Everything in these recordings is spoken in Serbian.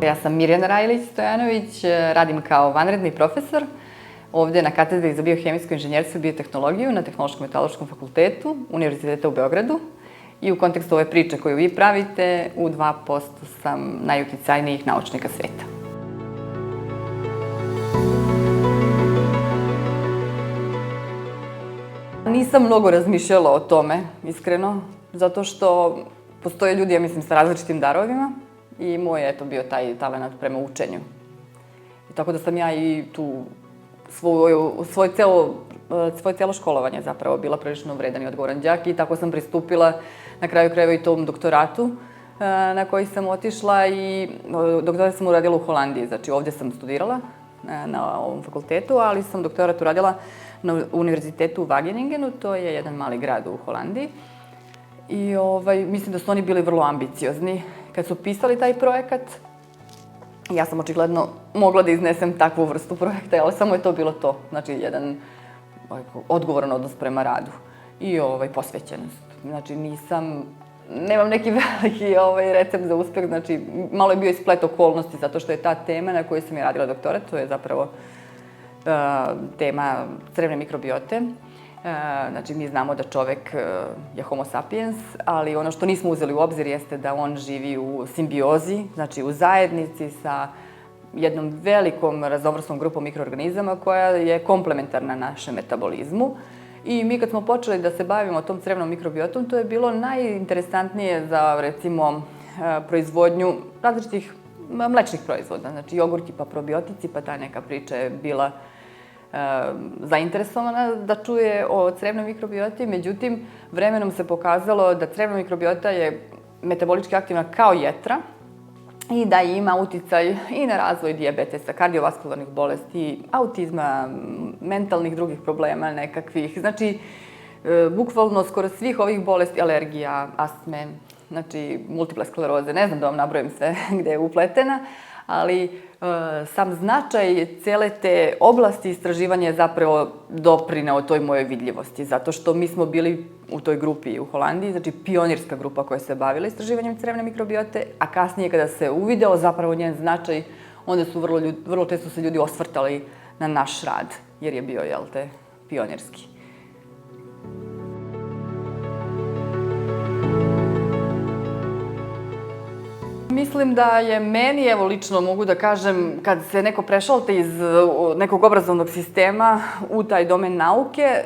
Ja sam Mirjana Rajlić-Stojanović, radim kao vanredni profesor ovde na katedri za biohemijsko inženjerstvo i biotehnologiju na Tehnološko-metaloškom fakultetu Univerziteta u Beogradu. I u kontekstu ove priče koju vi pravite, u 2% sam najuticajnijih naučnika sveta. Nisam mnogo razmišljala o tome, iskreno, zato što postoje ljudi, ja mislim, sa različitim darovima i moj je bio taj talenat prema učenju. I tako da sam ja i tu svoje celo školovanje zapravo bila prilično vredan i odgovoran đak i tako sam pristupila na kraju krajeva i tom doktoratu na koji sam otišla i doktorat sam uradila u Holandiji, znači ovde sam studirala na ovom fakultetu, ali sam doktorat uradila na Univerzitetu u Wageningenu, to je jedan mali grad u Holandiji. I mislim da su oni bili vrlo ambiciozni. Kad su pisali taj projekat, ja sam očigledno mogla da iznesem takvu vrstu projekta, ali samo je to bilo to. Znači, jedan odgovoran odnos prema radu i posvećenost. Znači, nemam neki veliki recept za uspeh, znači, malo je bio isplet okolnosti, zato što je ta tema na kojoj sam je radila doktorat, to je zapravo tema crevne mikrobiote. Znači, mi znamo da čovek je homo sapiens, ali ono što nismo uzeli u obzir jeste da on živi u simbiozi, znači u zajednici sa jednom velikom raznovrsnom grupom mikroorganizama koja je komplementarna našem metabolizmu. I mi kad smo počeli da se bavimo tom crevnom mikrobiotom, to je bilo najinteresantnije za, recimo, proizvodnju različitih mlečnih proizvoda. Znači, jogurti pa probiotici, pa ta neka priča je bila zainteresovana da čuje o crevnoj mikrobioti, međutim, vremenom se pokazalo da crevna mikrobiota je metabolički aktivna kao jetra i da ima uticaj i na razvoj dijabetesa, kardiovaskularnih bolesti, autizma, mentalnih drugih problema nekakvih. Znači, bukvalno skoro svih ovih bolesti, alergija, astme, znači multiple skleroze, ne znam da vam nabrojim sve gde je upletena, ali sam značaj cele te oblasti istraživanja je zapravo doprineo toj mojoj vidljivosti, zato što mi smo bili u toj grupi u Holandiji, znači pionirska grupa koja se bavila istraživanjem crevne mikrobiote, a kasnije kada se uvideo zapravo njen značaj, onda su vrlo često se ljudi osvrtali na naš rad, jer je bio, pionirski. Mislim da je meni, evo lično mogu da kažem, kad se neko prešalte iz nekog obrazovnog sistema u taj domen nauke,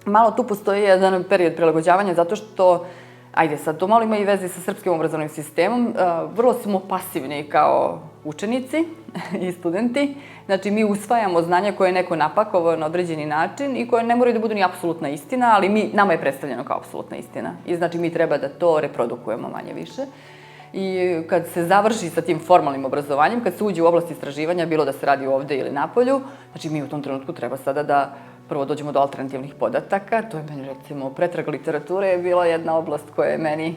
malo tu postoji jedan period prilagođavanja zato što, ajde sad, to malo ima i veze sa srpskim obrazovnim sistemom, vrlo smo pasivni kao učenici i studenti. Znači, mi usvajamo znanja koje je neko napakovao na određeni način i koje ne moraju da budu ni apsolutna istina, ali nama je predstavljeno kao apsolutna istina. I znači, mi treba da to reprodukujemo manje više. I kad se završi sa tim formalnim obrazovanjem, kad se uđe u oblast istraživanja, bilo da se radi ovde ili napolju, znači mi u tom trenutku treba sada da prvo dođemo do alternativnih podataka. To je meni, recimo, pretraga literature je bila jedna oblast koja je meni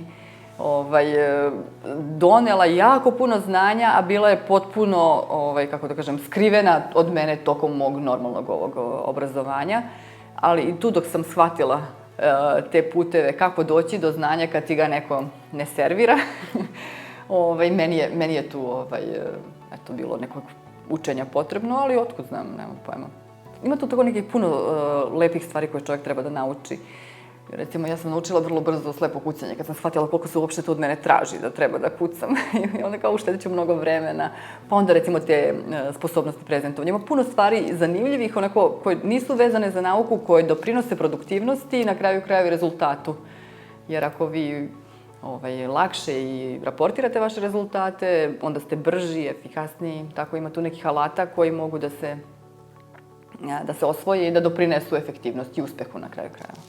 donela jako puno znanja, a bila je potpuno, kako da kažem, skrivena od mene tokom mog normalnog ovog obrazovanja. Ali i tu dok sam shvatila te puteve, kako doći do znanja kad ti ga neko ne servira. Meni je tu bilo nekog učenja potrebno, ali otkud znam, nemam pojma. Ima tu tako nekih puno lepih stvari koje čovjek treba da nauči. Recimo, ja sam naučila vrlo brzo slepo kucanje, kad sam shvatila koliko se uopšte to od mene traži da treba da kucam. I onda kao uštedit ću mnogo vremena. Pa onda, recimo, te sposobnosti prezentovanja. Ima puno stvari zanimljivih, onako, koje nisu vezane za nauku, koje doprinose produktivnosti i na kraju krajeva i rezultatu. Jer ako vi lakše i raportirate vaše rezultate, onda ste brži, efikasniji. Tako ima tu nekih alata koji mogu da se osvoje i da doprinesu efektivnosti i uspehu na kraju krajeva.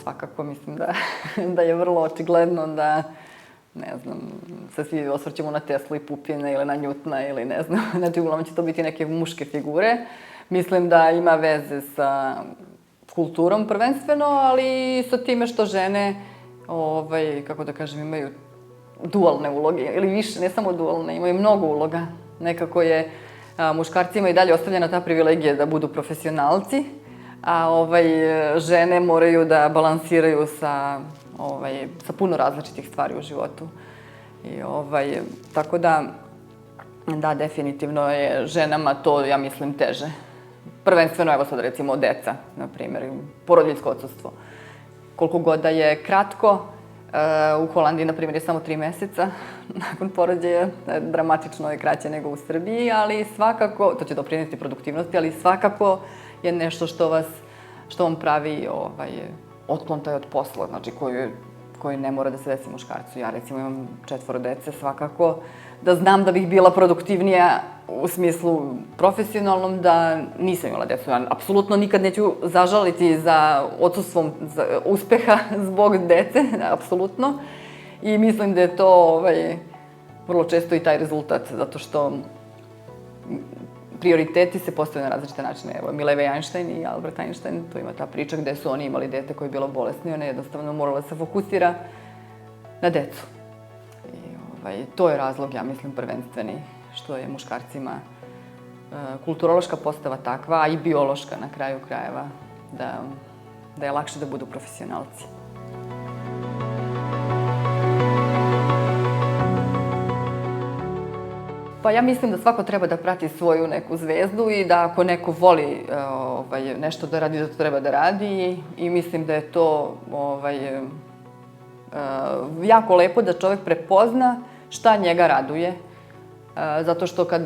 Svakako mislim da je vrlo očigledno da, ne znam, se svi osvrćemo na Teslu i Pupina ili na Njutna ili ne znam, znači uglavnom će to biti neke muške figure. Mislim da ima veze sa kulturom prvenstveno, ali i sa time što žene, kako da kažem, imaju dualne uloge, ili više, ne samo dualne, imaju mnogo uloga. Nekako je muškarcima i dalje ostavljena ta privilegija da budu profesionalci, a žene moraju da balansiraju sa puno različitih stvari u životu. Tako da, definitivno je ženama to, ja mislim, teže. Prvenstveno, evo sad recimo deca, na primjer, porodiljsko odsustvo. Koliko god da je kratko, u Holandiji, na primjer, je samo 3 meseca nakon porođaja, dramatično je kraće nego u Srbiji, ali svakako, to će doprinesti produktivnosti, ali svakako je nešto što vam pravi otklon taj od posla, znači koji ne mora da se desi muškarcu. Ja recimo imam 4 dece, svakako da znam da bih bila produktivnija u smislu profesionalnom da nisam imala decu. Ja apsolutno nikad neću zažaliti za odsustvom uspeha zbog dece, apsolutno. I mislim da je to vrlo često i taj rezultat, zato što prioriteti se postavljaju na različite načine. Evo, Mileva Einstein i Albert Einstein, to ima ta priča gde su oni imali dete koje je bilo bolesno i ona je jednostavno morala da se fokusira na decu. I to je razlog, ja mislim, prvenstveni, što je muškarcima kulturološka postava takva, a i biološka na kraju krajeva, da je lakše da budu profesionalci. Pa ja mislim da svako treba da prati svoju neku zvezdu i da ako neko voli nešto da radi, da to treba da radi i mislim da je to jako lepo da čovek prepozna šta njega raduje, zato što kad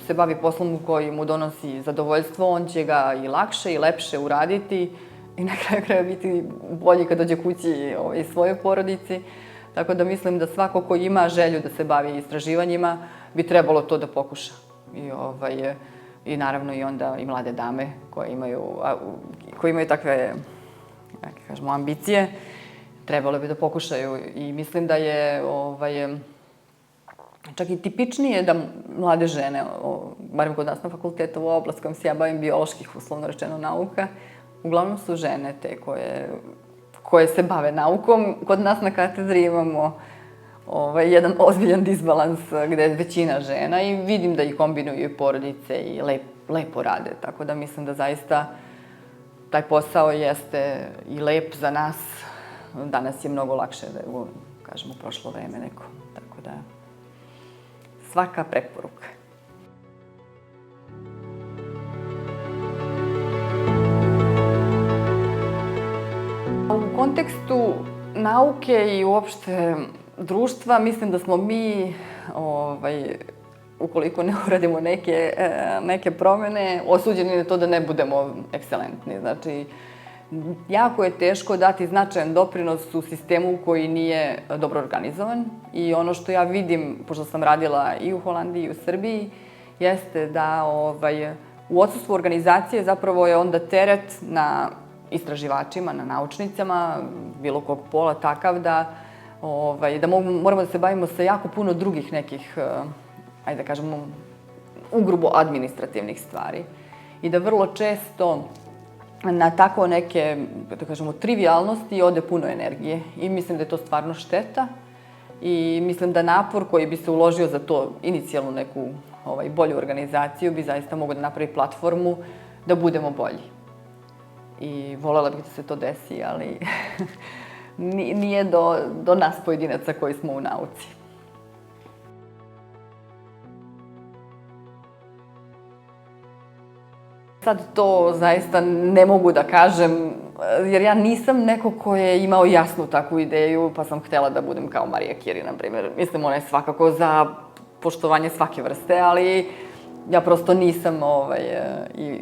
se bavi poslom koji mu donosi zadovoljstvo, on će ga i lakše i lepše uraditi i na kraju kraja biti bolji kad dođe kući svojoj porodici. Tako da mislim da svako ko ima želju da se bavi istraživanjima bi trebalo to da pokuša. I naravno i onda i mlade dame koje imaju takve, kažemo, ambicije, trebalo bi da pokušaju. I mislim da je čak i tipičnije da mlade žene, barem kod nas na fakultetu, u oblast kojom se ja bavim, bioloških, uslovno rečeno, nauka, uglavnom su žene te koje se bave naukom. Kod nas na katedri imamo jedan ozbiljan disbalans gde je većina žena i vidim da ih kombinuju i porodice i lepo rade. Tako da mislim da zaista taj posao jeste i lep za nas. Danas je mnogo lakše nego, kažemo, prošlo vreme neko. Tako da, svaka preporuka. U kontekstu nauke i uopšte društva, mislim da smo mi, ukoliko ne uradimo neke promene, osuđeni na to da ne budemo ekscelentni. Znači, jako je teško dati značajan doprinos u sistemu koji nije dobro organizovan i ono što ja vidim, pošto sam radila i u Holandiji i u Srbiji, jeste da u odsustvu organizacije zapravo je onda teret na istraživačima, na naučnicama, bilo kog pola, takav da moramo da se bavimo sa jako puno drugih nekih, ajde da kažemo, ugrubo administrativnih stvari. I da vrlo često na tako neke, da kažemo, trivijalnosti ode puno energije. I mislim da je to stvarno šteta. I mislim da napor koji bi se uložio za to inicijalnu neku bolju organizaciju bi zaista mogao da napravi platformu da budemo bolji. I volela bih da se to desi, ali nije do nas pojedinaca koji smo u nauci. Sad to zaista ne mogu da kažem, jer ja nisam neko ko je imao jasnu takvu ideju, pa sam htela da budem kao Marija Curie, na primjer. Mislim, ona je svakako za poštovanje svake vrste, ali ja prosto nisam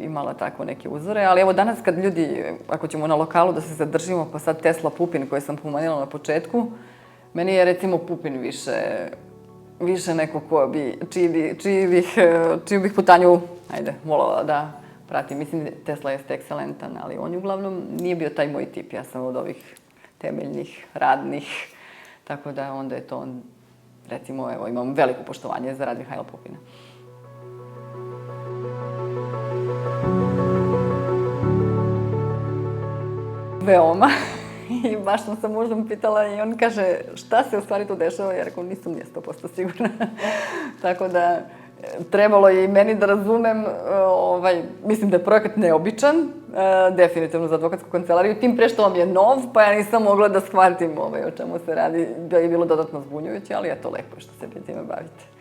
imala tako neke uzore. Ali evo danas kad ljudi, ako ćemo na lokalu da se zadržimo, pa sad Tesla Pupin koji sam pomenula na početku, meni je recimo Pupin više neko čiju bih putanju, voljela da pratim. Mislim, Tesla jeste ekscelentan, ali on uglavnom nije bio taj moj tip. Ja sam od ovih temeljnih, radnih, tako da onda je to, recimo, evo, imam veliko poštovanje za rad Mihajla Pupina. Veoma. I baš sam sa mužem pitala i on kaže šta se u stvari tu dešava, ja rekao nisam 100% sigurna. Tako da trebalo je i meni da razumem, mislim da je projekat neobičan, definitivno za advokatsku kancelariju, tim pre što vam je nov, pa ja nisam mogla da shvatim o čemu se radi, da je bilo dodatno zbunjujuće, ali eto, lepo je što se vi time bavite.